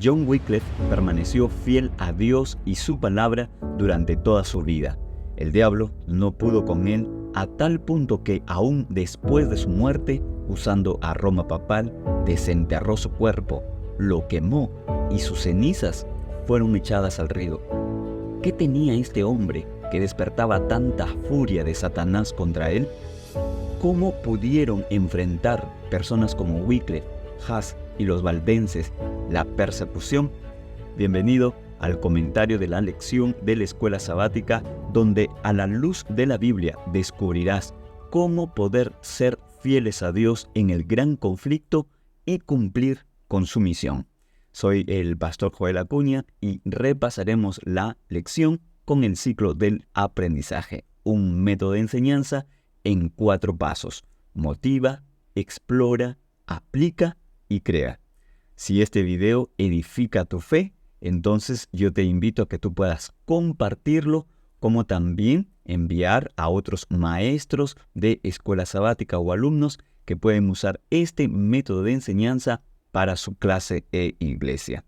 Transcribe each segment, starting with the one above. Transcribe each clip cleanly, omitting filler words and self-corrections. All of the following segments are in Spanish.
John Wycliffe permaneció fiel a Dios y su palabra durante toda su vida. El diablo no pudo con él a tal punto que aún después de su muerte, usando aroma papal, desenterró su cuerpo, lo quemó y sus cenizas fueron echadas al río. ¿Qué tenía este hombre que despertaba tanta furia de Satanás contra él? ¿Cómo pudieron enfrentar personas como Wycliffe, Huss y los valdenses la persecución? Bienvenido al comentario de la lección de la escuela sabática, donde a la luz de la Biblia descubrirás cómo poder ser fieles a Dios en el gran conflicto y cumplir con su misión. Soy el pastor Joel Acuña y repasaremos la lección con el ciclo del aprendizaje, un método de enseñanza en 4 pasos: motiva, explora, aplica y crea. Si este video edifica tu fe, entonces yo te invito a que tú puedas compartirlo, como también enviar a otros maestros de escuela sabática o alumnos que pueden usar este método de enseñanza para su clase e iglesia.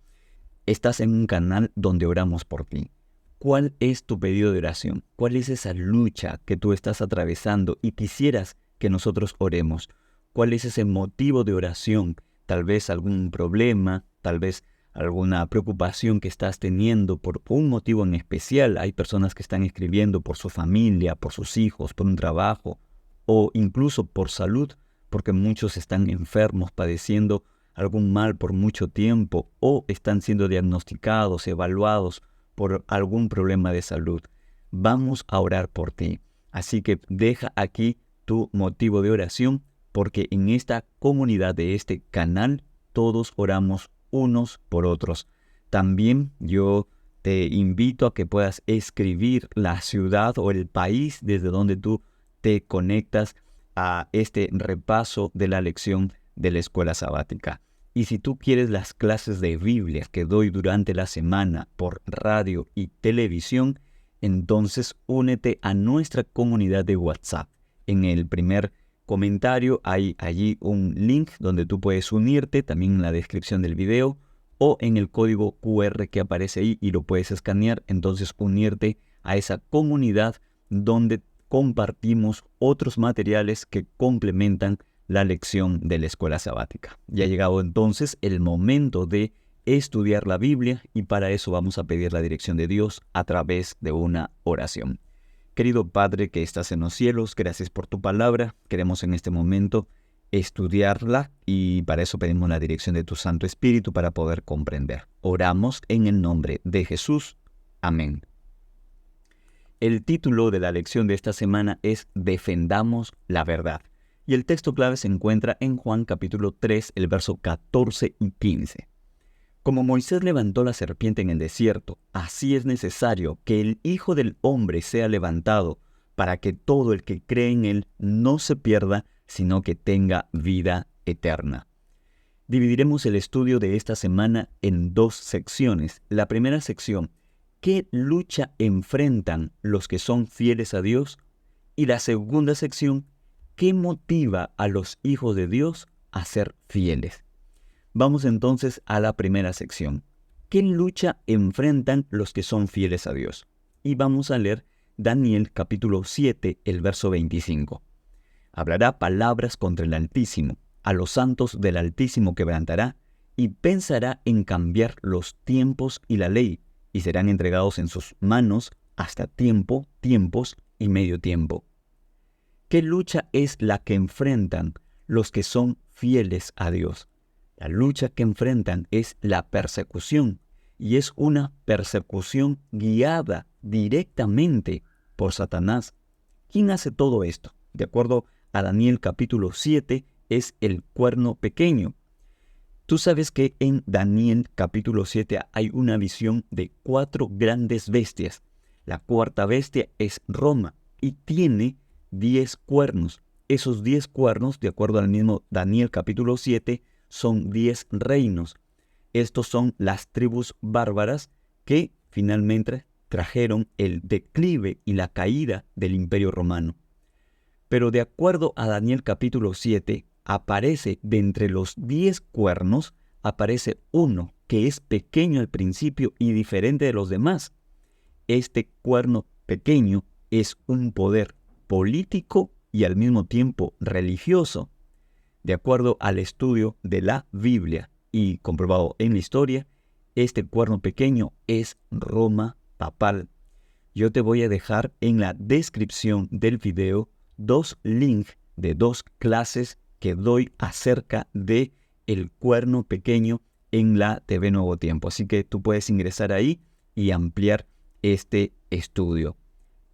Estás en un canal donde oramos por ti. ¿Cuál es tu pedido de oración? ¿Cuál es esa lucha que tú estás atravesando y quisieras que nosotros oremos? ¿Cuál es ese motivo de oración? Tal vez algún problema, tal vez alguna preocupación que estás teniendo por un motivo en especial. Hay personas que están escribiendo por su familia, por sus hijos, por un trabajo o incluso por salud, porque muchos están enfermos, padeciendo algún mal por mucho tiempo o están siendo diagnosticados, evaluados por algún problema de salud. Vamos a orar por ti. Así que deja aquí tu motivo de oración, porque en esta comunidad de este canal todos oramos unos por otros. También yo te invito a que puedas escribir la ciudad o el país desde donde tú te conectas a este repaso de la lección de la escuela sabática. Y si tú quieres las clases de Biblia que doy durante la semana por radio y televisión, entonces únete a nuestra comunidad de WhatsApp. En el primer comentario hay allí un link donde tú puedes unirte, también en la descripción del video, o en el código QR que aparece ahí y lo puedes escanear, entonces unirte a esa comunidad donde compartimos otros materiales que complementan la lección de la escuela sabática. Ya ha llegado entonces el momento de estudiar la Biblia y para eso vamos a pedir la dirección de Dios a través de una oración. Querido Padre que estás en los cielos, gracias por tu palabra. Queremos en este momento estudiarla y para eso pedimos la dirección de tu Santo Espíritu para poder comprender. Oramos en el nombre de Jesús. Amén. El título de la lección de esta semana es Defendamos la verdad. Y el texto clave se encuentra en Juan capítulo 3, el verso 14 y 15. Como Moisés levantó la serpiente en el desierto, así es necesario que el Hijo del Hombre sea levantado, para que todo el que cree en él no se pierda, sino que tenga vida eterna. Dividiremos el estudio de esta semana en 2 secciones. La primera sección, ¿qué lucha enfrentan los que son fieles a Dios? Y la segunda sección, ¿qué motiva a los hijos de Dios a ser fieles? Vamos entonces a la primera sección. ¿Qué lucha enfrentan los que son fieles a Dios? Y vamos a leer Daniel capítulo 7, el verso 25. Hablará palabras contra el Altísimo, a los santos del Altísimo quebrantará, y pensará en cambiar los tiempos y la ley, y serán entregados en sus manos hasta tiempo, tiempos y medio tiempo. ¿Qué lucha es la que enfrentan los que son fieles a Dios? La lucha que enfrentan es la persecución, y es una persecución guiada directamente por Satanás. ¿Quién hace todo esto? De acuerdo a Daniel capítulo 7, es el cuerno pequeño. Tú sabes que en Daniel capítulo 7 hay una visión de 4 grandes bestias. La cuarta bestia es Roma y tiene 10 cuernos. Esos 10 cuernos, de acuerdo al mismo Daniel capítulo 7, son 10 reinos. Estos son las tribus bárbaras que finalmente trajeron el declive y la caída del Imperio Romano. Pero de acuerdo a Daniel capítulo 7, aparece de entre los 10 cuernos, aparece uno que es pequeño al principio y diferente de los demás. Este cuerno pequeño es un poder político y al mismo tiempo religioso. De acuerdo al estudio de la Biblia y comprobado en la historia, este cuerno pequeño es Roma papal. Yo te voy a dejar en la descripción del video 2 links de 2 clases que doy acerca de el cuerno pequeño en la TV Nuevo Tiempo. Así que tú puedes ingresar ahí y ampliar este estudio.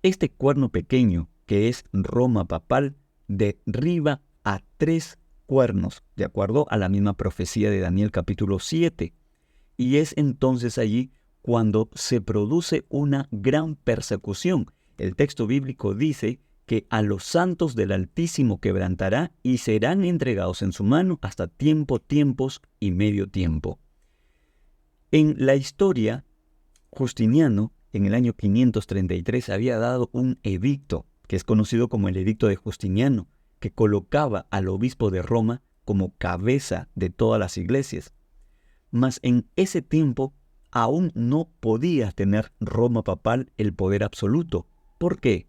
Este cuerno pequeño, que es Roma papal, derriba a 3 cuernos, de acuerdo a la misma profecía de Daniel capítulo 7. Y es entonces allí cuando se produce una gran persecución. El texto bíblico dice que a los santos del Altísimo quebrantará y serán entregados en su mano hasta tiempos y medio tiempo. En la historia, Justiniano, en el año 533, había dado un edicto, que es conocido como el Edicto de Justiniano, que colocaba al obispo de Roma como cabeza de todas las iglesias. Mas en ese tiempo aún no podía tener Roma papal el poder absoluto. ¿Por qué?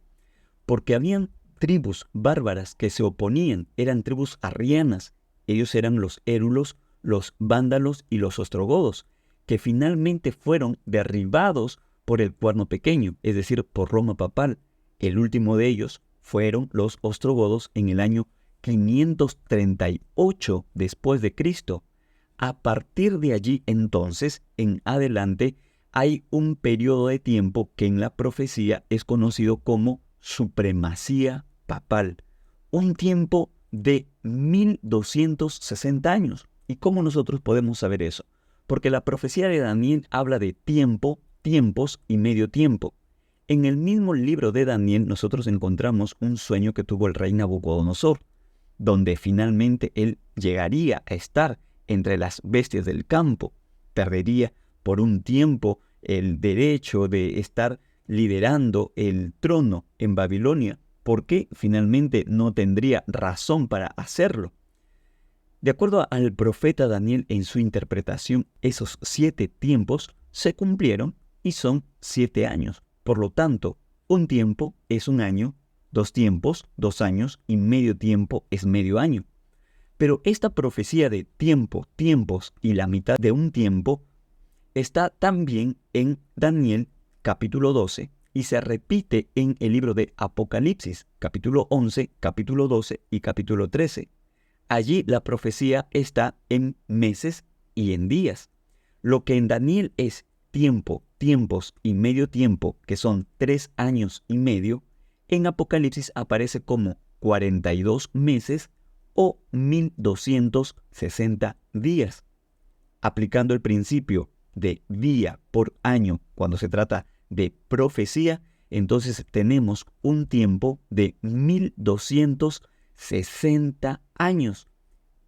Porque habían tribus bárbaras que se oponían, eran tribus arrianas. Ellos eran los érulos, los vándalos y los ostrogodos, que finalmente fueron derribados por el cuerno pequeño, es decir, por Roma papal. El último de ellos fueron los ostrogodos en el año 538 después de Cristo. A partir de allí, entonces, en adelante, hay un periodo de tiempo que en la profecía es conocido como supremacía papal. Un tiempo de 1260 años. ¿Y cómo nosotros podemos saber eso? Porque la profecía de Daniel habla de tiempo, tiempos y medio tiempo. En el mismo libro de Daniel nosotros encontramos un sueño que tuvo el rey Nabucodonosor, donde finalmente él llegaría a estar entre las bestias del campo, perdería por un tiempo el derecho de estar liderando el trono en Babilonia, porque finalmente no tendría razón para hacerlo. De acuerdo al profeta Daniel en su interpretación, esos 7 tiempos se cumplieron y son 7 años. Por lo tanto, un tiempo es un año, 2 tiempos, 2 años y medio tiempo es medio año. Pero esta profecía de tiempo, tiempos y la mitad de un tiempo está también en Daniel capítulo 12 y se repite en el libro de Apocalipsis, capítulo 11, capítulo 12 y capítulo 13. Allí la profecía está en meses y en días. Lo que en Daniel es tiempo, tiempos y medio tiempo, que son 3 años y medio, en Apocalipsis aparece como 42 meses o 1260 días. Aplicando el principio de día por año cuando se trata de profecía, entonces tenemos un tiempo de 1260 años.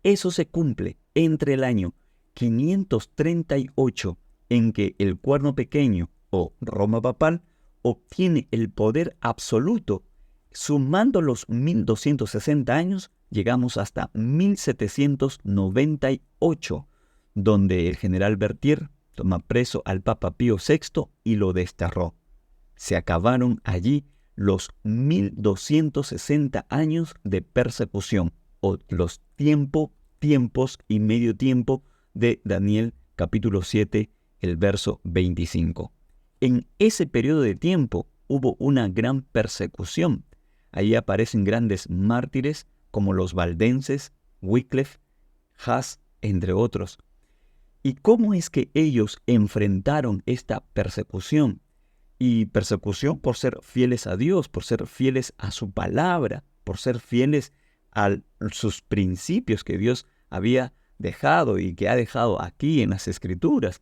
Eso se cumple entre el año 538, en que el cuerno pequeño o Roma papal obtiene el poder absoluto. Sumando los 1260 años, llegamos hasta 1798, donde el general Berthier toma preso al Papa Pío VI y lo desterró. Se acabaron allí los 1260 años de persecución, o los tiempos y medio tiempo de Daniel capítulo 7, el verso 25. En ese periodo de tiempo hubo una gran persecución. Ahí aparecen grandes mártires como los valdenses, Wycliffe, Huss, entre otros. ¿Y cómo es que ellos enfrentaron esta persecución? Y persecución por ser fieles a Dios, por ser fieles a su palabra, por ser fieles a sus principios que Dios había dejado y que ha dejado aquí en las Escrituras.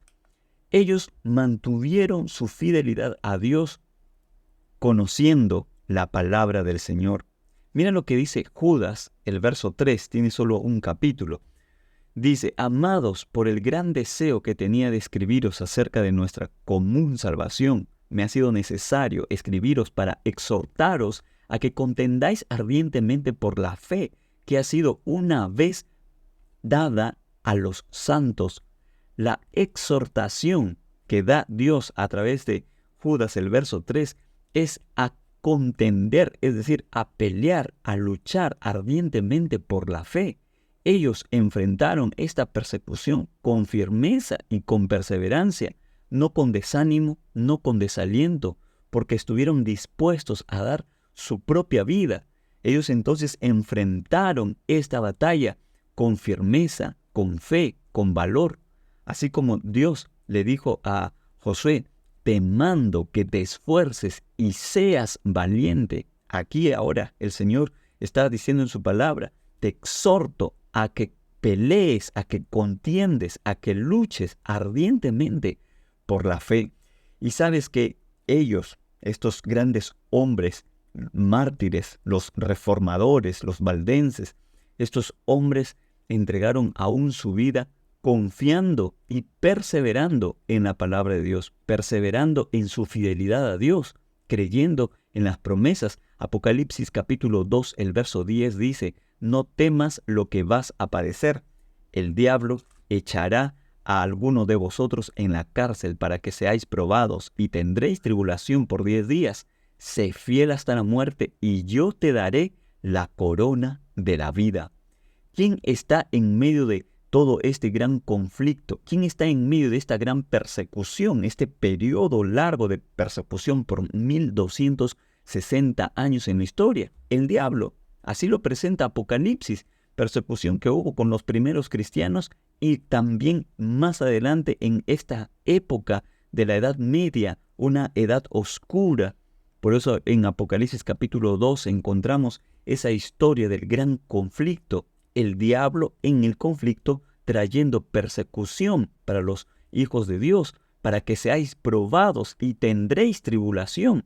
Ellos mantuvieron su fidelidad a Dios conociendo la palabra del Señor. Mira lo que dice Judas, el verso 3, tiene solo un capítulo. Dice: amados, por el gran deseo que tenía de escribiros acerca de nuestra común salvación, me ha sido necesario escribiros para exhortaros a que contendáis ardientemente por la fe que ha sido una vez dada a los santos, la exhortación que da Dios a través de Judas, el verso 3, es a contender, es decir, a pelear, a luchar ardientemente por la fe. Ellos enfrentaron esta persecución con firmeza y con perseverancia, no con desánimo, no con desaliento, porque estuvieron dispuestos a dar su propia vida. Ellos entonces enfrentaron esta batalla con firmeza, con fe, con valor, así como Dios le dijo a Josué: te mando que te esfuerces y seas valiente. Aquí ahora el Señor está diciendo en su palabra: te exhorto a que pelees, a que contiendes, a que luches ardientemente por la fe. Y sabes que ellos, estos grandes hombres, mártires, los reformadores, los valdenses, estos hombres entregaron aún su vida confiando y perseverando en la palabra de Dios, perseverando en su fidelidad a Dios, creyendo en las promesas. Apocalipsis capítulo 2, el verso 10 dice: no temas lo que vas a padecer. El diablo echará a alguno de vosotros en la cárcel para que seáis probados y tendréis tribulación por 10 días. Sé fiel hasta la muerte y yo te daré la corona de la vida. ¿Quién está en medio de todo este gran conflicto? ¿Quién está en medio de esta gran persecución, este periodo largo de persecución por 1260 años en la historia? El diablo. Así lo presenta Apocalipsis, persecución que hubo con los primeros cristianos y también más adelante en esta época de la Edad Media, una edad oscura. Por eso en Apocalipsis capítulo 2 encontramos esa historia del gran conflicto, el diablo en el conflicto trayendo persecución para los hijos de Dios, para que seáis probados y tendréis tribulación.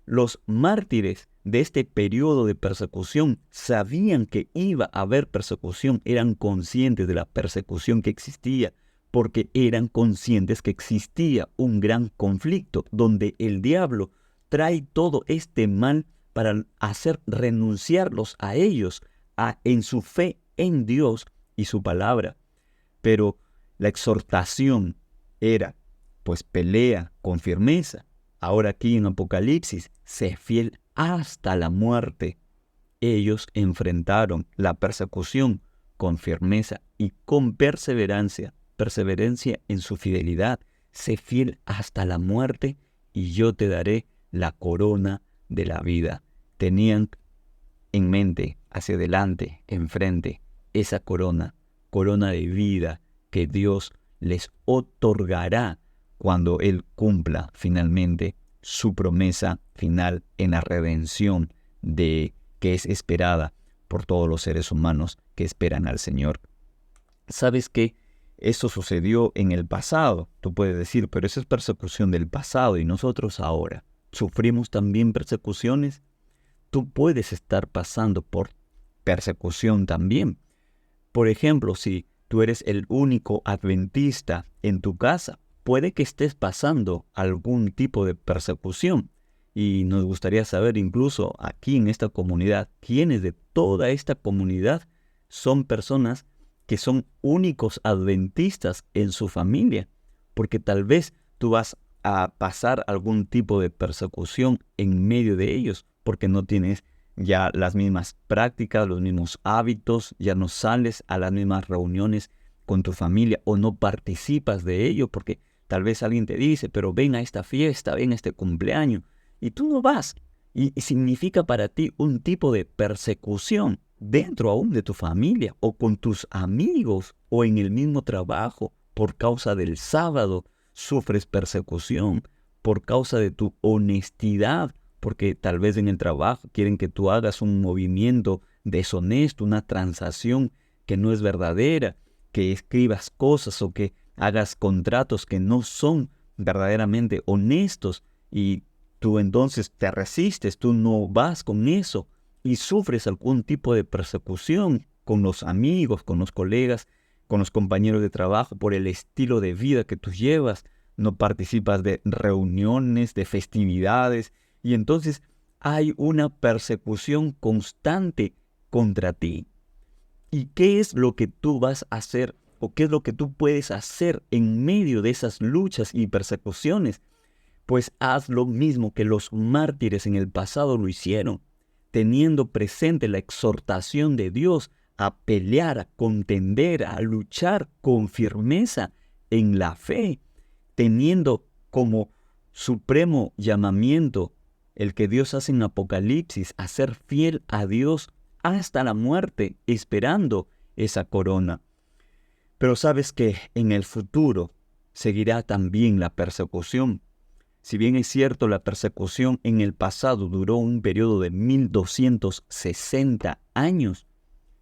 Los mártires de este periodo de persecución sabían que iba a haber persecución, eran conscientes de la persecución que existía, porque eran conscientes que existía un gran conflicto donde el diablo trae todo este mal para hacer renunciarlos a ellos, en su fe en Dios y su palabra. Pero la exhortación era, pues pelea con firmeza. Ahora aquí en Apocalipsis, sé fiel hasta la muerte. Ellos enfrentaron la persecución con firmeza y con perseverancia, perseverancia en su fidelidad. Sé fiel hasta la muerte y yo te daré la corona de la vida. Tenían en mente, hacia adelante, enfrente, esa corona de vida que Dios les otorgará cuando Él cumpla finalmente su promesa final en la redención que es esperada por todos los seres humanos que esperan al Señor. ¿Sabes qué? Eso sucedió en el pasado. Tú puedes decir, pero esa es persecución del pasado y nosotros ahora. ¿Sufrimos también persecuciones? Tú puedes estar pasando por persecución también. Por ejemplo, si tú eres el único adventista en tu casa, puede que estés pasando algún tipo de persecución. Y nos gustaría saber incluso aquí en esta comunidad, quiénes de toda esta comunidad son personas que son únicos adventistas en su familia. Porque tal vez tú vas a pasar algún tipo de persecución en medio de ellos, porque no tienes ya las mismas prácticas, los mismos hábitos, ya no sales a las mismas reuniones con tu familia o no participas de ello, porque tal vez alguien te dice, pero ven a esta fiesta, ven a este cumpleaños, y tú no vas. Y significa para ti un tipo de persecución dentro aún de tu familia o con tus amigos o en el mismo trabajo. Por causa del sábado sufres persecución, por causa de tu honestidad, porque tal vez en el trabajo quieren que tú hagas un movimiento deshonesto, una transacción que no es verdadera, que escribas cosas o que hagas contratos que no son verdaderamente honestos y tú entonces te resistes, tú no vas con eso y sufres algún tipo de persecución con los amigos, con los colegas, con los compañeros de trabajo por el estilo de vida que tú llevas, no participas de reuniones, de festividades, y entonces hay una persecución constante contra ti. ¿Y qué es lo que tú vas a hacer o qué es lo que tú puedes hacer en medio de esas luchas y persecuciones? Pues haz lo mismo que los mártires en el pasado lo hicieron, teniendo presente la exhortación de Dios a pelear, a contender, a luchar con firmeza en la fe, teniendo como supremo llamamiento el que Dios hace en Apocalipsis, a ser fiel a Dios hasta la muerte, esperando esa corona. Pero sabes que en el futuro seguirá también la persecución. Si bien es cierto, la persecución en el pasado duró un periodo de 1260 años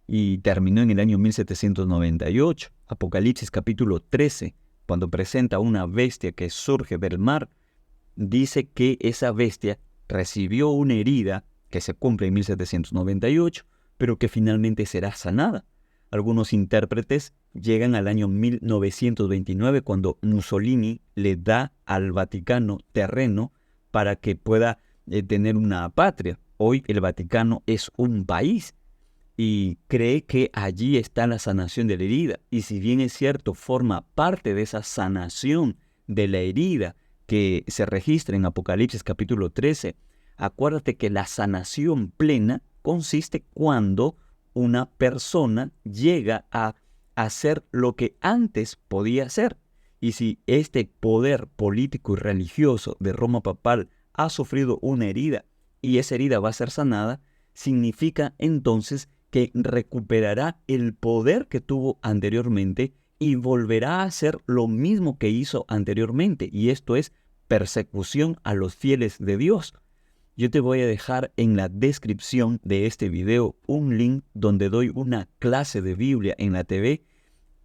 y terminó en el año 1798. Apocalipsis capítulo 13, cuando presenta una bestia que surge del mar, dice que esa bestia recibió una herida que se cumple en 1798, pero que finalmente será sanada. Algunos intérpretes llegan al año 1929, cuando Mussolini le da al Vaticano terreno para que pueda tener una patria. Hoy el Vaticano es un país y cree que allí está la sanación de la herida. Y si bien es cierto, forma parte de esa sanación de la herida que se registra en Apocalipsis capítulo 13, acuérdate que la sanación plena consiste cuando una persona llega a hacer lo que antes podía hacer. Y si este poder político y religioso de Roma papal ha sufrido una herida y esa herida va a ser sanada, significa entonces que recuperará el poder que tuvo anteriormente y volverá a hacer lo mismo que hizo anteriormente. Y esto es persecución a los fieles de Dios. Yo te voy a dejar en la descripción de este video un link donde doy una clase de Biblia en la TV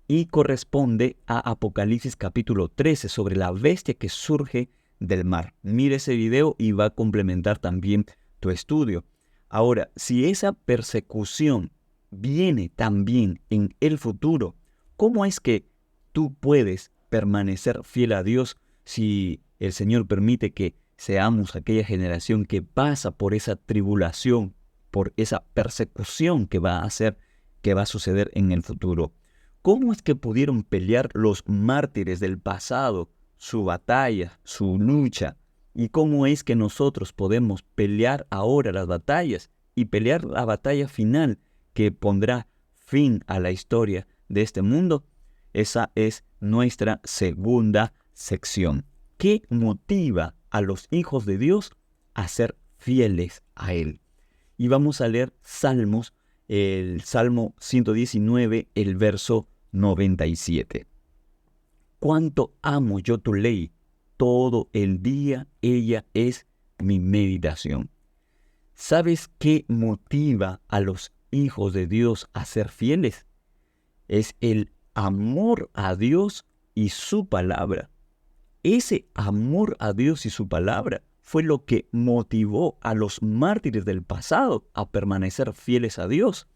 y corresponde a Apocalipsis capítulo 13 sobre la bestia que surge del mar. Mira ese video y va a complementar también tu estudio. Ahora, si esa persecución viene también en el futuro, ¿cómo es que tú puedes permanecer fiel a Dios si el Señor permite que seamos aquella generación que pasa por esa tribulación, por esa persecución que va a suceder en el futuro? ¿Cómo es que pudieron pelear los mártires del pasado su batalla, su lucha? ¿Y cómo es que nosotros podemos pelear ahora las batallas y pelear la batalla final que pondrá fin a la historia de este mundo? Esa es nuestra segunda sección. ¿Qué motiva a los hijos de Dios a ser fieles a Él? Y vamos a leer Salmos, el Salmo 119, el verso 97. Cuánto amo yo tu ley, todo el día ella es mi meditación. ¿Sabes qué motiva a los hijos de Dios a ser fieles? Es el amor a Dios y su palabra. Ese amor a Dios y su palabra fue lo que motivó a los mártires del pasado a permanecer fieles a Dios.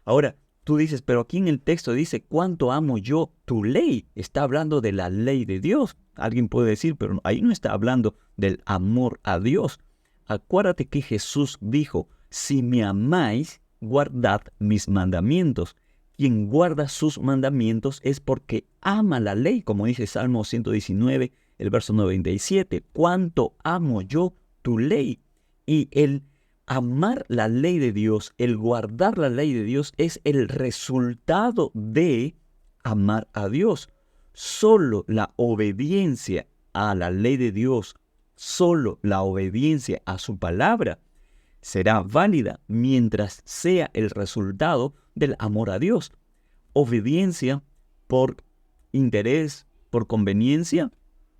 Ahora, tú dices, pero aquí en el texto dice, cuánto amo yo tu ley. Está hablando de la ley de Dios. Alguien puede decir, pero ahí no está hablando del amor a Dios. Acuérdate que Jesús dijo, si me amáis, guardad mis mandamientos. Quien guarda sus mandamientos es porque ama la ley, como dice Salmo 119, el verso 97. Cuánto amo yo tu ley. Y el amar la ley de Dios, el guardar la ley de Dios es el resultado de amar a Dios. Solo la obediencia a la ley de Dios, solo la obediencia a su palabra será válida mientras sea el resultado del amor a Dios. Obediencia por interés, por conveniencia,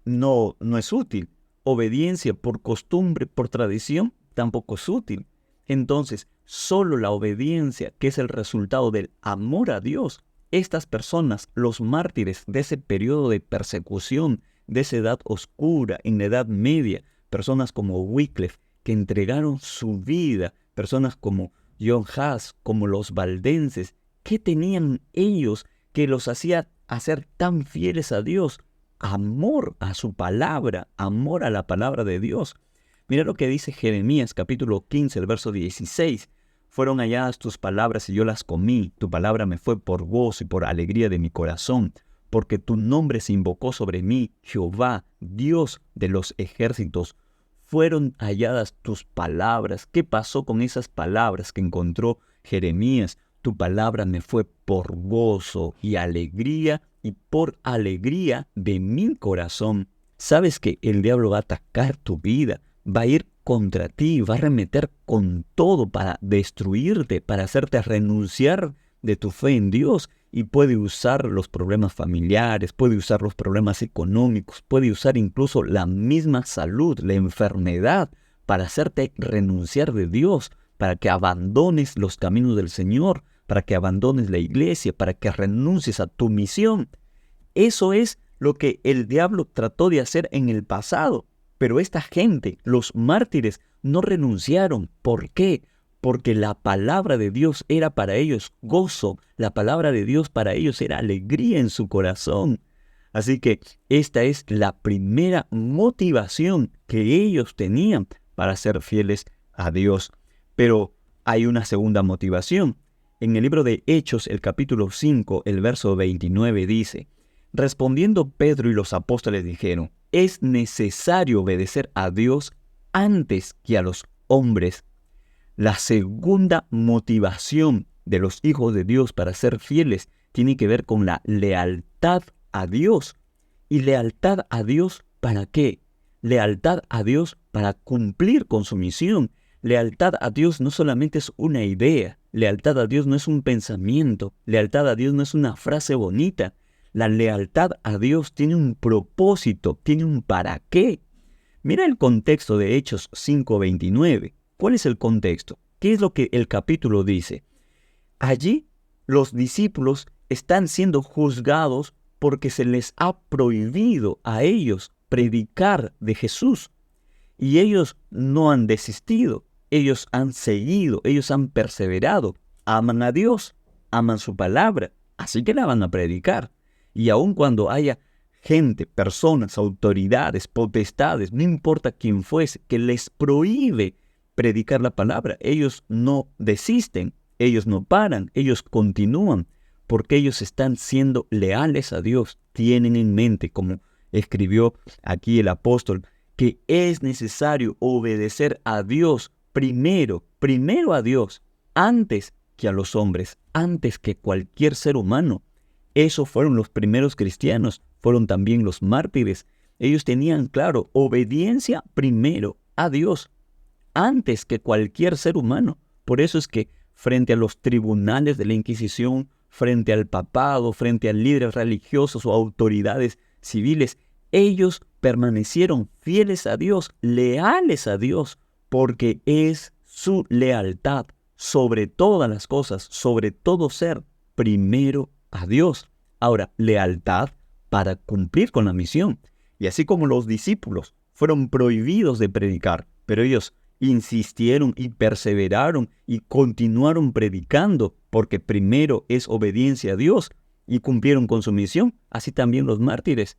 no es útil. Obediencia por costumbre, por tradición, tampoco es útil. Entonces, solo la obediencia, que es el resultado del amor a Dios, estas personas, los mártires de ese periodo de persecución, de esa edad oscura, en la Edad Media, personas como Wycliffe, que entregaron su vida, personas como John Huss, como los valdenses, ¿qué tenían ellos que los hacía hacer tan fieles a Dios? Amor a su palabra, amor a la palabra de Dios. Mira lo que dice Jeremías capítulo 15, el verso 16. Fueron halladas tus palabras y yo las comí. Tu palabra me fue por gozo y por alegría de mi corazón, porque tu nombre se invocó sobre mí, Jehová, Dios de los ejércitos. Fueron halladas tus palabras. ¿Qué pasó con esas palabras que encontró Jeremías? Tu palabra me fue por gozo y por alegría de mi corazón. Sabes que el diablo va a atacar tu vida, va a ir contra ti, va a arremeter con todo para destruirte, para hacerte renunciar de tu fe en Dios, y puede usar los problemas familiares, puede usar los problemas económicos, puede usar incluso la misma salud, la enfermedad, para hacerte renunciar de Dios, para que abandones los caminos del Señor, para que abandones la iglesia, para que renuncies a tu misión. Eso es lo que el diablo trató de hacer en el pasado. Pero esta gente, los mártires, no renunciaron. ¿Por qué? Porque la palabra de Dios era para ellos gozo. La palabra de Dios para ellos era alegría en su corazón. Así que esta es la primera motivación que ellos tenían para ser fieles a Dios. Pero hay una segunda motivación. En el libro de Hechos, el capítulo 5, el verso 29 dice: respondiendo Pedro y los apóstoles dijeron: es necesario obedecer a Dios antes que a los hombres. La segunda motivación de los hijos de Dios para ser fieles tiene que ver con la lealtad a Dios. ¿Y lealtad a Dios para qué? Lealtad a Dios para cumplir con su misión. Lealtad a Dios no solamente es una idea, lealtad a Dios no es un pensamiento, lealtad a Dios no es una frase bonita. La lealtad a Dios tiene un propósito, tiene un para qué. Mira el contexto de Hechos 5:29. ¿Cuál es el contexto? ¿Qué es lo que el capítulo dice? Allí los discípulos están siendo juzgados porque se les ha prohibido a ellos predicar de Jesús. Y ellos no han desistido, ellos han seguido, ellos han perseverado. Aman a Dios, aman su palabra, así que la van a predicar. Y aun cuando haya gente, personas, autoridades, potestades, no importa quién fuese, que les prohíbe predicar la palabra, ellos no desisten, ellos no paran, ellos continúan, porque ellos están siendo leales a Dios. Tienen en mente, como escribió aquí el apóstol, que es necesario obedecer a Dios primero a Dios, antes que a los hombres, antes que cualquier ser humano. Esos fueron los primeros cristianos, fueron también los mártires. Ellos tenían claro, obediencia primero a Dios, antes que cualquier ser humano. Por eso es que frente a los tribunales de la Inquisición, frente al papado, frente a líderes religiosos o autoridades civiles, ellos permanecieron fieles a Dios, leales a Dios, porque es su lealtad sobre todas las cosas, sobre todo ser, primero a Dios. Ahora, lealtad para cumplir con la misión. Y así como los discípulos fueron prohibidos de predicar, pero ellos insistieron y perseveraron y continuaron predicando, porque primero es obediencia a Dios, y cumplieron con su misión. Así también los mártires.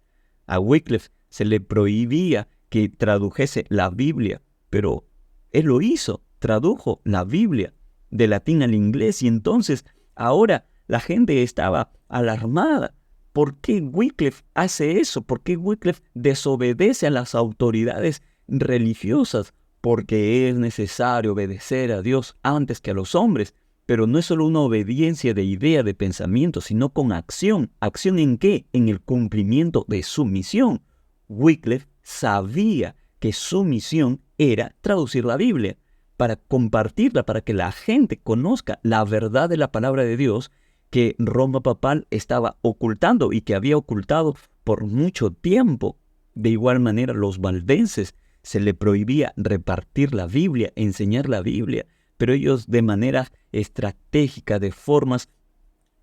A Wycliffe se le prohibía que tradujese la Biblia, pero él lo hizo, tradujo la Biblia de latín al inglés, y entonces ahora la gente estaba alarmada. ¿Por qué Wycliffe hace eso? ¿Por qué Wycliffe desobedece a las autoridades religiosas? Porque es necesario obedecer a Dios antes que a los hombres. Pero no es solo una obediencia de idea, de pensamiento, sino con acción. ¿Acción en qué? En el cumplimiento de su misión. Wycliffe sabía que su misión era traducir la Biblia, para compartirla, para que la gente conozca la verdad de la palabra de Dios que Roma papal estaba ocultando y que había ocultado por mucho tiempo. De igual manera, los valdenses se le prohibía repartir la Biblia, enseñar la Biblia, pero ellos de manera estratégica, de formas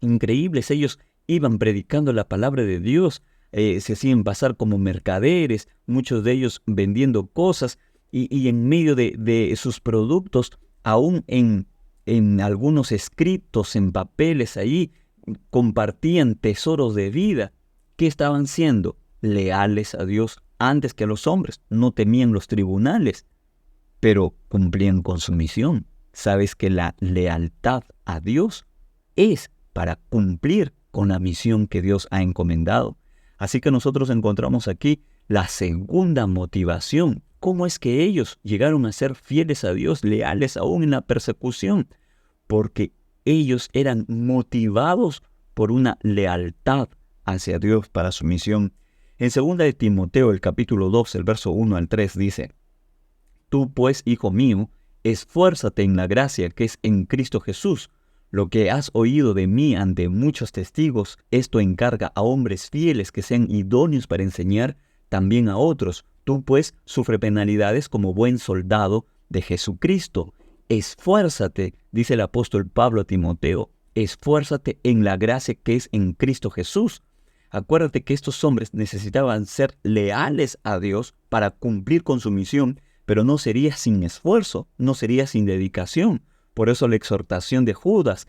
increíbles, ellos iban predicando la palabra de Dios, se hacían pasar como mercaderes, muchos de ellos vendiendo cosas, y en medio de sus productos, aún en algunos escritos, en papeles allí, compartían tesoros de vida. ¿Qué estaban siendo? Leales a Dios antes que a los hombres. No temían los tribunales, pero cumplían con su misión. sabes que la lealtad a Dios es para cumplir con la misión que Dios ha encomendado. Así que nosotros encontramos aquí la segunda motivación. ¿Cómo es que ellos llegaron a ser fieles a Dios, leales aún en la persecución? Porque ellos eran motivados por una lealtad hacia Dios para su misión. En 2 de Timoteo, el capítulo 2, el verso 1 al 3 dice: Tú pues, hijo mío, esfuérzate en la gracia que es en Cristo Jesús. Lo que has oído de mí ante muchos testigos, esto encarga a hombres fieles que sean idóneos para enseñar también a otros. Tú pues sufre penalidades como buen soldado de Jesucristo. Esfuérzate, dice el apóstol Pablo a Timoteo, esfuérzate en la gracia que es en Cristo Jesús. Acuérdate que estos hombres necesitaban ser leales a Dios para cumplir con su misión, pero no sería sin esfuerzo, no sería sin dedicación. Por eso la exhortación de Judas,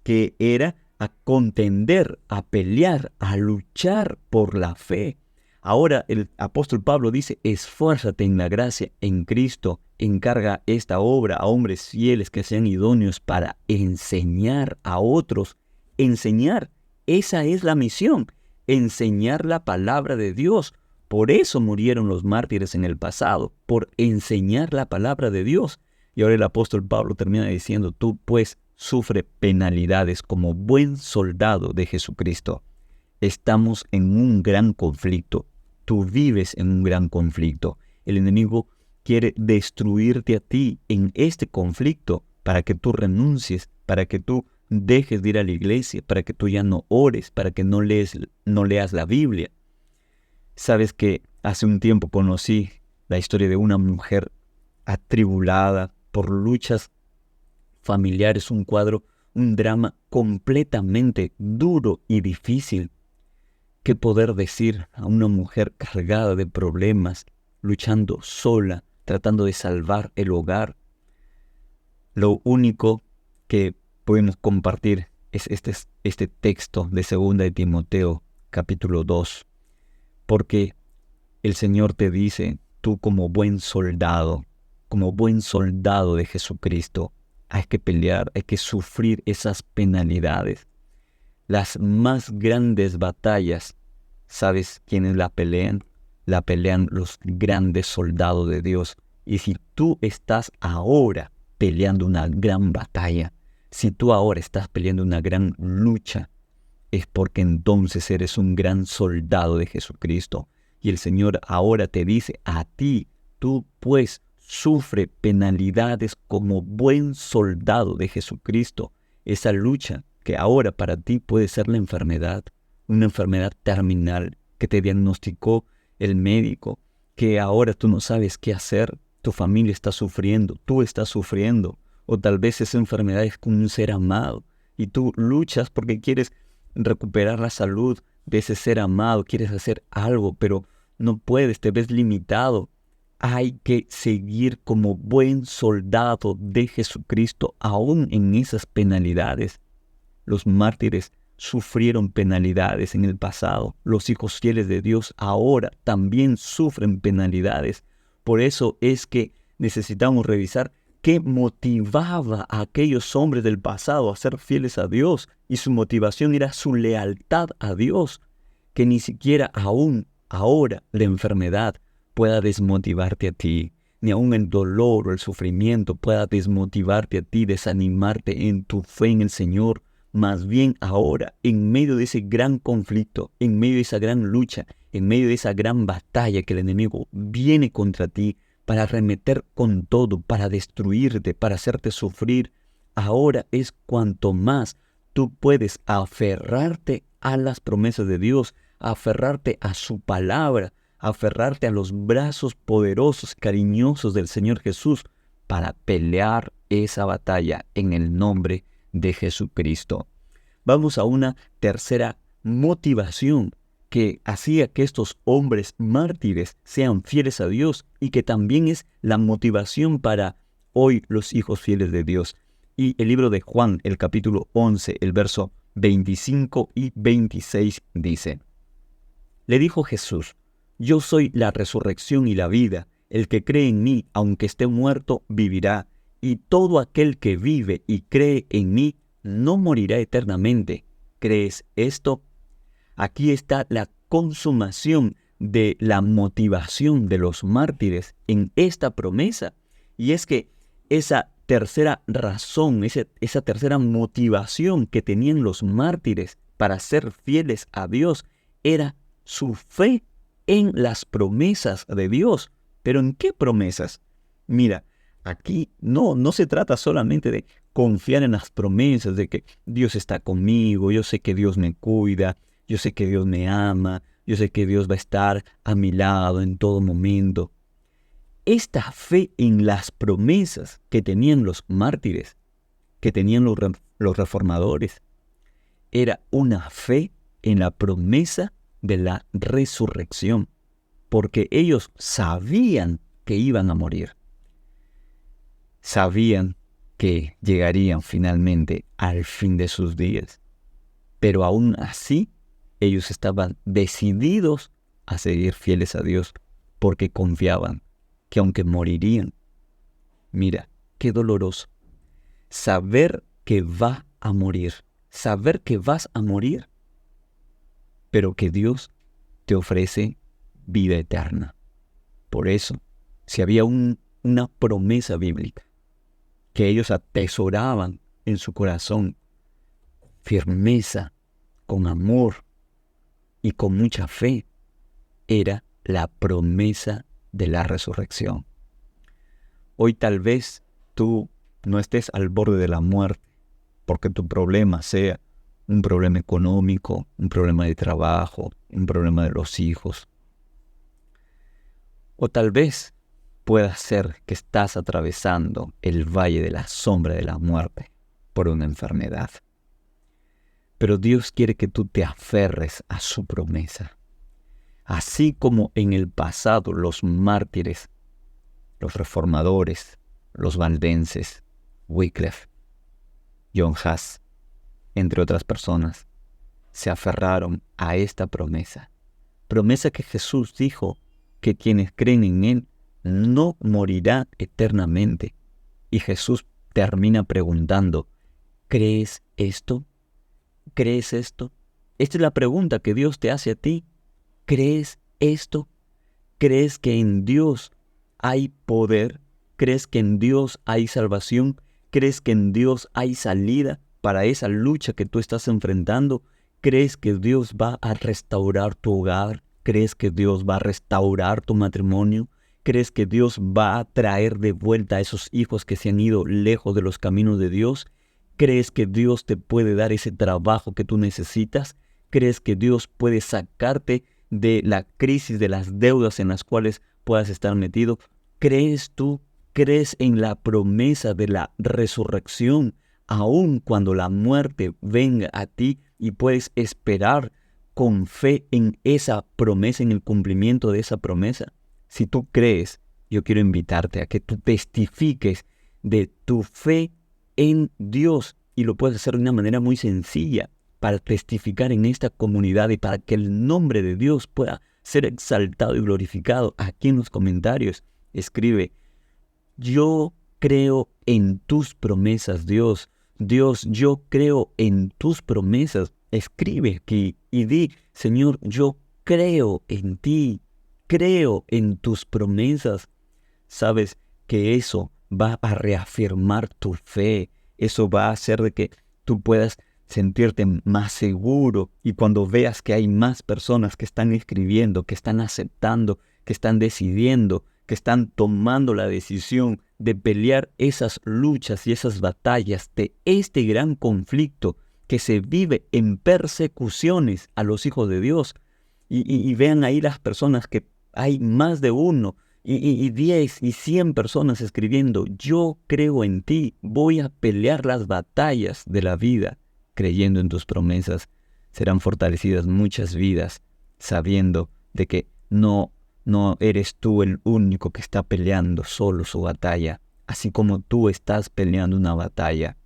que era a contender, a pelear, a luchar por la fe. Ahora el apóstol Pablo dice: esfuérzate en la gracia en Cristo, encarga esta obra a hombres fieles que sean idóneos para enseñar a otros. Enseñar, esa es la misión, enseñar la palabra de Dios. Por eso murieron los mártires en el pasado, por enseñar la palabra de Dios. Y ahora el apóstol Pablo termina diciendo: tú pues sufre penalidades como buen soldado de Jesucristo. Estamos en un gran conflicto. Tú vives en un gran conflicto. El enemigo quiere destruirte a ti en este conflicto para que tú renuncies, para que tú dejes de ir a la iglesia, para que tú ya no ores, para que no leas la Biblia. Sabes que hace un tiempo conocí la historia de una mujer atribulada por luchas familiares, un cuadro, un drama completamente duro y difícil. ¿Qué poder decir a una mujer cargada de problemas, luchando sola, tratando de salvar el hogar? Lo único que podemos compartir es este texto de 2 de Timoteo, capítulo 2, porque el Señor te dice: tú como buen soldado de Jesucristo, hay que pelear, hay que sufrir esas penalidades. Las más grandes batallas, ¿sabes quiénes la pelean? La pelean los grandes soldados de Dios. Y si tú estás ahora peleando una gran batalla, si tú ahora estás peleando una gran lucha, es porque entonces eres un gran soldado de Jesucristo. Y el Señor ahora te dice a ti: tú pues sufre penalidades como buen soldado de Jesucristo. Esa lucha que ahora para ti puede ser la enfermedad, una enfermedad terminal que te diagnosticó el médico, que ahora tú no sabes qué hacer, tu familia está sufriendo, tú estás sufriendo, o tal vez esa enfermedad es con un ser amado y tú luchas porque quieres recuperar la salud de ese ser amado, quieres hacer algo, pero no puedes, te ves limitado. Hay que seguir como buen soldado de Jesucristo aún en esas penalidades. Los mártires sufrieron penalidades en el pasado. Los hijos fieles de Dios ahora también sufren penalidades. Por eso es que necesitamos revisar qué motivaba a aquellos hombres del pasado a ser fieles a Dios. Y su motivación era su lealtad a Dios. Que ni siquiera aún ahora la enfermedad pueda desmotivarte a ti. Ni aún el dolor o el sufrimiento pueda desmotivarte a ti, desanimarte en tu fe en el Señor. Más bien ahora, en medio de ese gran conflicto, en medio de esa gran lucha, en medio de esa gran batalla que el enemigo viene contra ti para arremeter con todo, para destruirte, para hacerte sufrir, ahora es cuanto más tú puedes aferrarte a las promesas de Dios, aferrarte a su palabra, aferrarte a los brazos poderosos, cariñosos del Señor Jesús para pelear esa batalla en el nombre de Jesucristo. Vamos a una tercera motivación que hacía que estos hombres mártires sean fieles a Dios y que también es la motivación para hoy los hijos fieles de Dios. Y el libro de Juan, el capítulo 11, el verso 25 y 26 dice: Le dijo Jesús: Yo soy la resurrección y la vida. El que cree en mí, aunque esté muerto, vivirá. y todo aquel que vive y cree en mí no morirá eternamente. ¿Crees esto? Aquí está la consumación de la motivación de los mártires en esta promesa. Y es que esa tercera razón, esa tercera motivación que tenían los mártires para ser fieles a Dios era su fe en las promesas de Dios. ¿Pero en qué promesas? Mira, aquí no se trata solamente de confiar en las promesas de que Dios está conmigo, yo sé que Dios me cuida, yo sé que Dios me ama, yo sé que Dios va a estar a mi lado en todo momento. Esta fe en las promesas que tenían los mártires, que tenían los reformadores, era una fe en la promesa de la resurrección, porque ellos sabían que iban a morir. Sabían que llegarían finalmente al fin de sus días, pero aún así ellos estaban decididos a seguir fieles a Dios, porque confiaban que aunque morirían, mira, qué doloroso, saber que va a morir, saber que vas a morir, pero que Dios te ofrece vida eterna. Por eso, si había una promesa bíblica que ellos atesoraban en su corazón, firmeza, con amor y con mucha fe, era la promesa de la resurrección. Hoy tal vez tú no estés al borde de la muerte, porque tu problema sea un problema económico, un problema de trabajo, un problema de los hijos. O tal vez pueda ser que estás atravesando el valle de la sombra de la muerte por una enfermedad. Pero Dios quiere que tú te aferres a su promesa. Así como en el pasado los mártires, los reformadores, los valdenses, Wycliffe, John Huss, entre otras personas, se aferraron a esta promesa. Promesa que Jesús dijo que quienes creen en Él no morirán eternamente. Y Jesús termina preguntando, ¿crees esto? ¿Crees esto? Esta es la pregunta que Dios te hace a ti. ¿Crees esto? ¿Crees que en Dios hay poder? ¿Crees que en Dios hay salvación? ¿Crees que en Dios hay salida para esa lucha que tú estás enfrentando? ¿Crees que Dios va a restaurar tu hogar? ¿Crees que Dios va a restaurar tu matrimonio? ¿Crees que Dios va a traer de vuelta a esos hijos que se han ido lejos de los caminos de Dios? ¿Crees que Dios te puede dar ese trabajo que tú necesitas? ¿Crees que Dios puede sacarte de la crisis, de las deudas en las cuales puedas estar metido? ¿Crees en la promesa de la resurrección, aun cuando la muerte venga a ti, y puedes esperar con fe en esa promesa, en el cumplimiento de esa promesa? Si tú crees, yo quiero invitarte a que tú testifiques de tu fe en Dios, y lo puedes hacer de una manera muy sencilla para testificar en esta comunidad y para que el nombre de Dios pueda ser exaltado y glorificado. Aquí en los comentarios escribe: yo creo en tus promesas, Dios. Dios, yo creo en tus promesas. Escribe aquí y di: Señor, yo creo en ti, creo en tus promesas. Sabes que eso va a reafirmar tu fe. Eso va a hacer de que tú puedas sentirte más seguro, y cuando veas que hay más personas que están escribiendo, que están aceptando, que están decidiendo, que están tomando la decisión de pelear esas luchas y esas batallas de este gran conflicto que se vive en persecuciones a los hijos de Dios, y vean ahí las personas, que hay más de uno, y 10 y 100 personas escribiendo: yo creo en ti, voy a pelear las batallas de la vida creyendo en tus promesas. Serán fortalecidas muchas vidas sabiendo de que no eres tú el único que está peleando solo su batalla, así como tú estás peleando una batalla.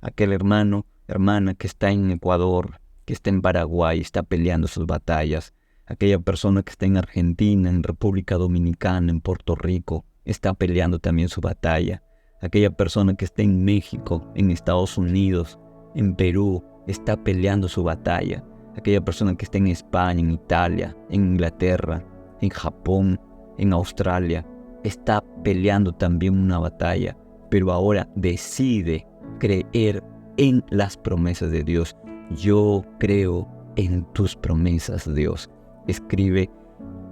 Aquel hermano, hermana que está en Ecuador, que está en Paraguay, está peleando sus batallas. Aquella persona que está en Argentina, en República Dominicana, en Puerto Rico, está peleando también su batalla. aquella persona que está en México, en Estados Unidos, en Perú, está peleando su batalla. Aquella persona que está en España, en Italia, en Inglaterra, en Japón, en Australia, está peleando también una batalla, pero ahora decide creer en las promesas de Dios. Yo creo en tus promesas, Dios. Escribe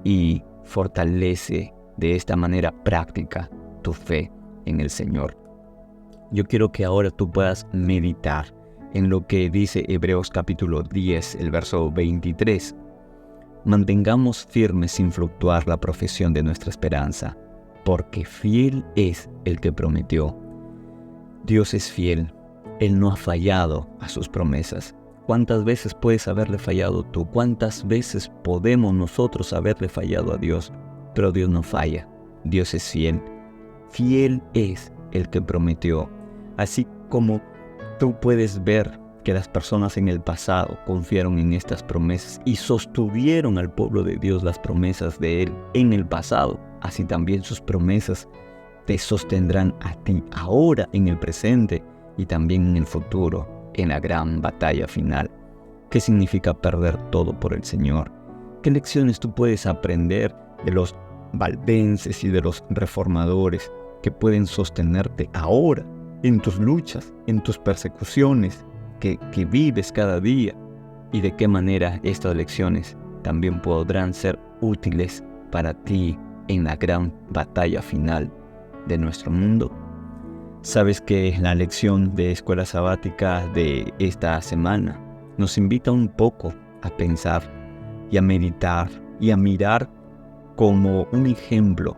y fortalece de esta manera práctica tu fe en el Señor. Yo quiero que ahora tú puedas meditar en lo que dice Hebreos capítulo 10, el verso 23. Mantengamos firme sin fluctuar la profesión de nuestra esperanza, porque fiel es el que prometió. Dios es fiel. Él no ha fallado a sus promesas. ¿Cuántas veces puedes haberle fallado tú? ¿Cuántas veces podemos nosotros haberle fallado a Dios? Pero Dios no falla. Dios es fiel. Fiel es el que prometió. Así como tú puedes ver que las personas en el pasado confiaron en estas promesas y sostuvieron al pueblo de Dios las promesas de Él en el pasado, así también sus promesas te sostendrán a ti ahora en el presente y también en el futuro, en la gran batalla final. ¿Qué significa perder todo por el Señor? ¿Qué lecciones tú puedes aprender de los valdenses y de los reformadores que pueden sostenerte ahora en tus luchas, en tus persecuciones que vives cada día? ¿Y de qué manera estas lecciones también podrán ser útiles para ti en la gran batalla final de nuestro mundo? Sabes que la lección de escuela sabática de esta semana nos invita un poco a pensar y a meditar y a mirar como un ejemplo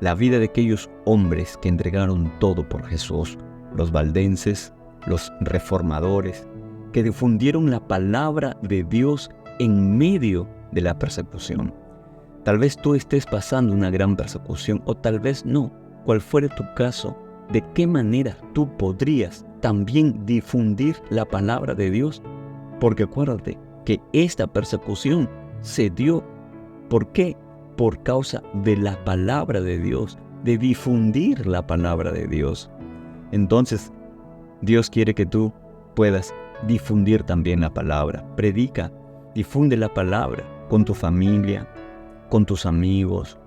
la vida de aquellos hombres que entregaron todo por Jesús, los valdenses, los reformadores, que difundieron la palabra de Dios en medio de la persecución. Tal vez tú estés pasando una gran persecución o tal vez no. Cual fuere tu caso, ¿de qué manera tú podrías también difundir la palabra de Dios? Porque acuérdate que esta persecución se dio. ¿Por qué? Por causa de la palabra de Dios, de difundir la palabra de Dios. Entonces, Dios quiere que tú puedas difundir también la palabra. Predica, difunde la palabra con tu familia, con tus amigos,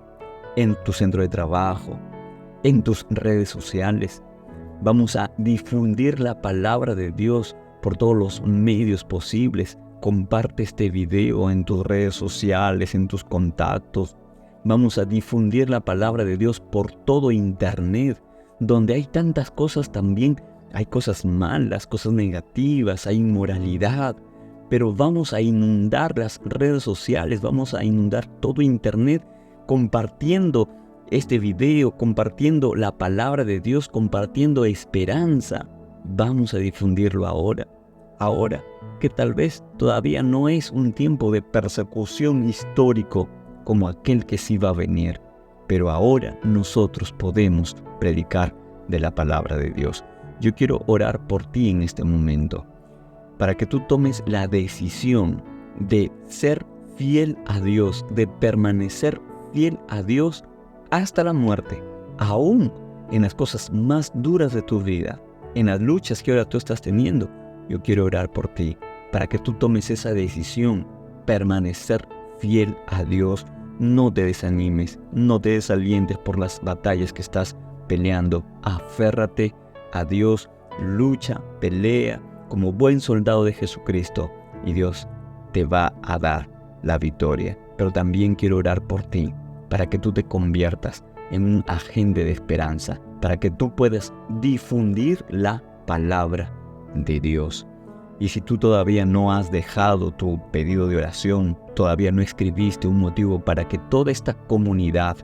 en tu centro de trabajo, en tus redes sociales. Vamos a difundir la palabra de Dios por todos los medios posibles. Comparte este video en tus redes sociales, en tus contactos. Vamos a difundir la palabra de Dios por todo internet, donde hay tantas cosas también. Hay cosas malas, cosas negativas, hay inmoralidad. Pero vamos a inundar las redes sociales, vamos a inundar todo internet compartiendo este video, compartiendo la palabra de Dios, compartiendo esperanza. Vamos a difundirlo ahora que tal vez todavía no es un tiempo de persecución histórico como aquel que sí va a venir, pero ahora nosotros podemos predicar de la palabra de Dios. Yo quiero orar por ti en este momento, para que tú tomes la decisión de ser fiel a Dios, de permanecer fiel a Dios hasta la muerte, aún en las cosas más duras de tu vida, en las luchas que ahora tú estás teniendo. Yo quiero orar por ti, para que tú tomes esa decisión, permanecer fiel a Dios. No te desanimes, no te desalientes por las batallas que estás peleando. Aférrate a Dios, lucha, pelea como buen soldado de Jesucristo y Dios te va a dar la victoria. Pero también quiero orar por ti, para que tú te conviertas en un agente de esperanza, para que tú puedas difundir la palabra de Dios. Y si tú todavía no has dejado tu pedido de oración, todavía no escribiste un motivo para que toda esta comunidad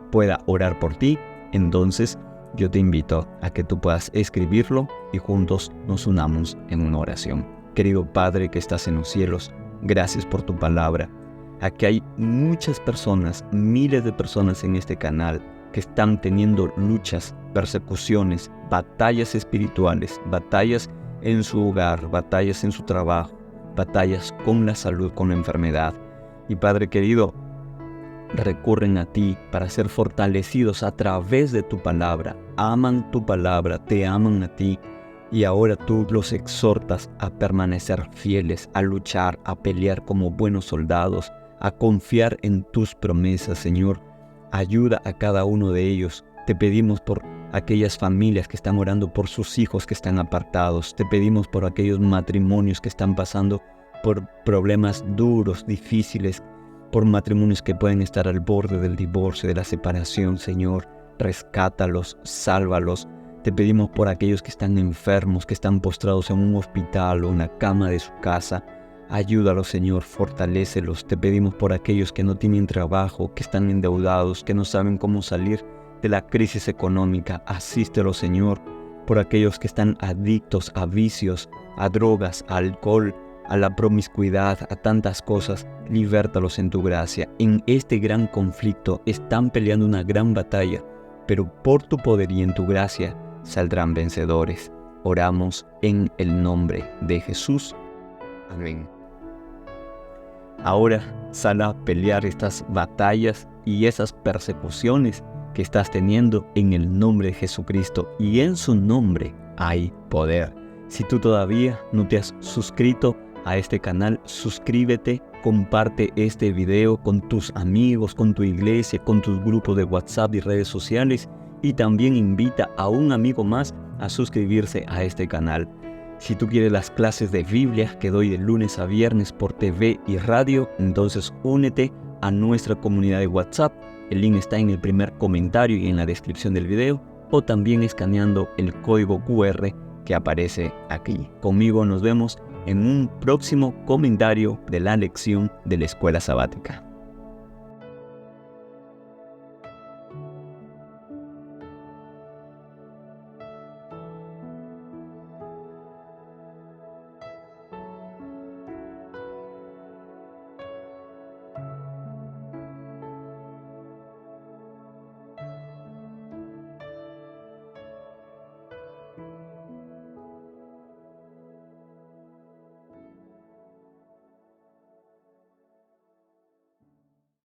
pueda orar por ti, entonces yo te invito a que tú puedas escribirlo y juntos nos unamos en una oración. Querido Padre que estás en los cielos, gracias por tu palabra. Aquí hay muchas personas, miles de personas en este canal que están teniendo luchas, persecuciones, batallas espirituales, batallas en su hogar, batallas en su trabajo, batallas con la salud, con la enfermedad. Y Padre querido, recurren a ti para ser fortalecidos a través de tu palabra. Aman tu palabra, te aman a ti. Y ahora tú los exhortas a permanecer fieles, a luchar, a pelear como buenos soldados, a confiar en tus promesas, Señor. Ayuda a cada uno de ellos. Te pedimos por aquellas familias que están orando por sus hijos que están apartados. Te pedimos por aquellos matrimonios que están pasando por problemas duros, difíciles, por matrimonios que pueden estar al borde del divorcio, de la separación, Señor. Rescátalos, sálvalos. Te pedimos por aquellos que están enfermos, que están postrados en un hospital o una cama de su casa. Ayúdalos, Señor, fortalécelos. Te pedimos por aquellos que no tienen trabajo, que están endeudados, que no saben cómo salir de la crisis económica. Asístelos, Señor. Por aquellos que están adictos a vicios, a drogas, a alcohol, a la promiscuidad, a tantas cosas. Libértalos en tu gracia. En este gran conflicto están peleando una gran batalla, pero por tu poder y en tu gracia saldrán vencedores. Oramos en el nombre de Jesús. Amén. Ahora sal a pelear estas batallas y esas persecuciones que estás teniendo en el nombre de Jesucristo, y en su nombre hay poder. Si tú todavía no te has suscrito a este canal, suscríbete, comparte este video con tus amigos, con tu iglesia, con tus grupos de WhatsApp y redes sociales, y también invita a un amigo más a suscribirse a este canal. Si tú quieres las clases de Biblia que doy de lunes a viernes por TV y radio, entonces únete a nuestra comunidad de WhatsApp. El link está en el primer comentario y en la descripción del video, o también escaneando el código QR que aparece aquí. Conmigo nos vemos en un próximo comentario de la lección de la escuela sabática.